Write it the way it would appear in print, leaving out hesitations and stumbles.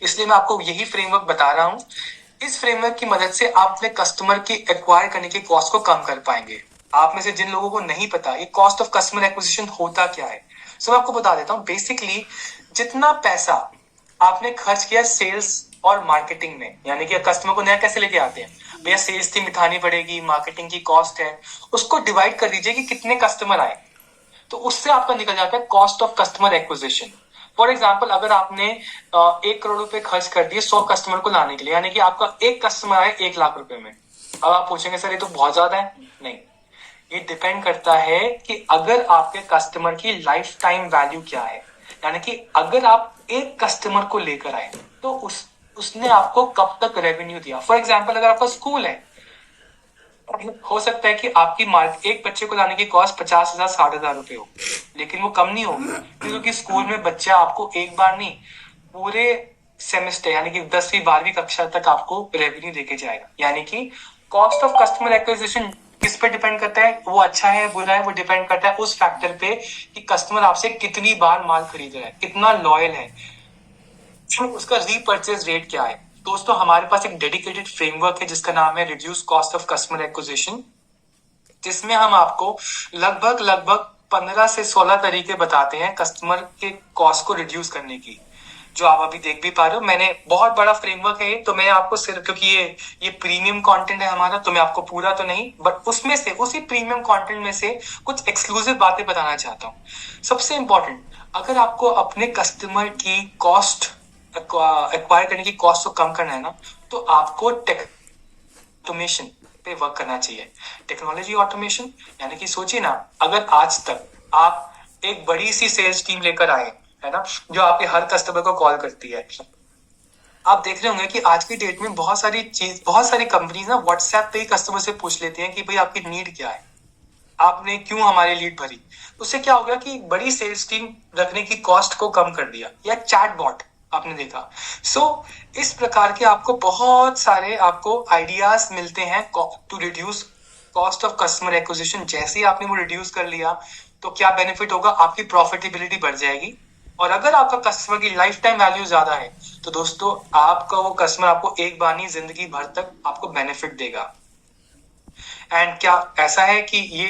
इसलिए मैं आपको यही फ्रेमवर्क बता रहा हूँ। इस फ्रेमवर्क की मदद से आप अपने कस्टमर की एक्वायर करने की कॉस्ट को कम कर पाएंगे। आप में से जिन लोगों को नहीं पता ये कॉस्ट ऑफ कस्टमर एक्विजिशन होता क्या है, सो मैं आपको बता देता हूँ। बेसिकली जितना पैसा आपने खर्च किया सेल्स और मार्केटिंग में, यानी कि कस्टमर को नया कैसे लेके आते हैं, भैया सेल्स टीम बिठानी पड़ेगी, मार्केटिंग की कॉस्ट है, उसको डिवाइड कर दीजिए कि कितने कस्टमर आए, तो उससे आपका निकल जाता है cost of customer acquisition. For example अगर आपने 1 करोड़ रुपए खर्च कर दिए 100 कस्टमर को लाने के लिए, यानी कि आपका एक कस्टमर आए 1 लाख रुपए में। अब आप पूछेंगे सर ये तो बहुत ज्यादा है। नहीं, ये डिपेंड करता है कि अगर आपके कस्टमर की लाइफ टाइम वैल्यू क्या है, यानी कि अगर आप एक कस्टमर को लेकर आए तो उसने आपको कब तक रेवेन्यू दिया। फॉर एग्जाम्पल अगर आपका स्कूल है, हो सकता है कि आपकी मार्क एक बच्चे को लाने की कॉस्ट 50,000 60,000 रुपए हो, लेकिन वो कम नहीं होगी क्योंकि स्कूल में बच्चा आपको एक बार नहीं पूरे सेमेस्टर यानी कि 10वीं 12वीं कक्षा तक आपको रेवेन्यू देके जाएगा। यानी कि कॉस्ट ऑफ कस्टमर एक्विजिशन किस पे डिपेंड करता है, वो अच्छा है बुरा है, वो डिपेंड करता है उस फैक्टर पे कि कस्टमर आपसे कितनी बार माल खरीद रहा है, कितना लॉयल है, उसका रीपर्चेज रेट क्या है। दोस्तों हमारे पास एक डेडिकेटेड फ्रेमवर्क है जिसका नाम है reduce cost of customer acquisition, जिसमें हम आपको लगभग 15 से 16 तरीके बताते हैं कस्टमर के कॉस्ट को रिड्यूस करने की, जो आप अभी देख भी पा रहे हो। मैंने बहुत बड़ा फ्रेमवर्क है तो मैं आपको सिर्फ, क्योंकि ये प्रीमियम कंटेंट है हमारा, तो मैं आपको पूरा तो नहीं बट उसमें से उसी प्रीमियम कंटेंट में से कुछ एक्सक्लूसिव बातें बताना चाहता हूँ। सबसे इंपॉर्टेंट, अगर आपको अपने कस्टमर की कॉस्ट एक्वायर करने की कॉस्ट को कम करना है ना, तो आपको ऑटोमेशन पे वर्क करना चाहिए। टेक्नोलॉजी ऑटोमेशन, यानी कि सोचिए ना, अगर आज तक आप एक बड़ी सी सेल्स टीम लेकर आए है ना, जो आपके हर कस्टमर को कॉल करती है, आप देख रहे होंगे कि आज की डेट में बहुत सारी कंपनीज ना व्हाट्सएप पे ही कस्टमर से पूछ लेती हैं कि भाई आपकी नीड क्या है, आपने क्यों हमारी लीड भरी। उससे क्या हो गया कि बड़ी सेल्स टीम रखने की कॉस्ट को कम कर दिया, या चैट बॉट आपने देखा। इस प्रकार के आपको बहुत सारे आपको आइडियाज मिलते हैं to reduce cost of customer acquisition. जैसे ही आपने वो रिड्यूस कर लिया तो क्या बेनिफिट होगा, आपकी प्रॉफिटेबिलिटी बढ़ जाएगी। और अगर आपका कस्टमर की लाइफ टाइम वैल्यू ज्यादा है तो दोस्तों आपका वो कस्टमर आपको एक बार नहीं जिंदगी भर तक आपको बेनिफिट देगा। एंड क्या ऐसा है कि ये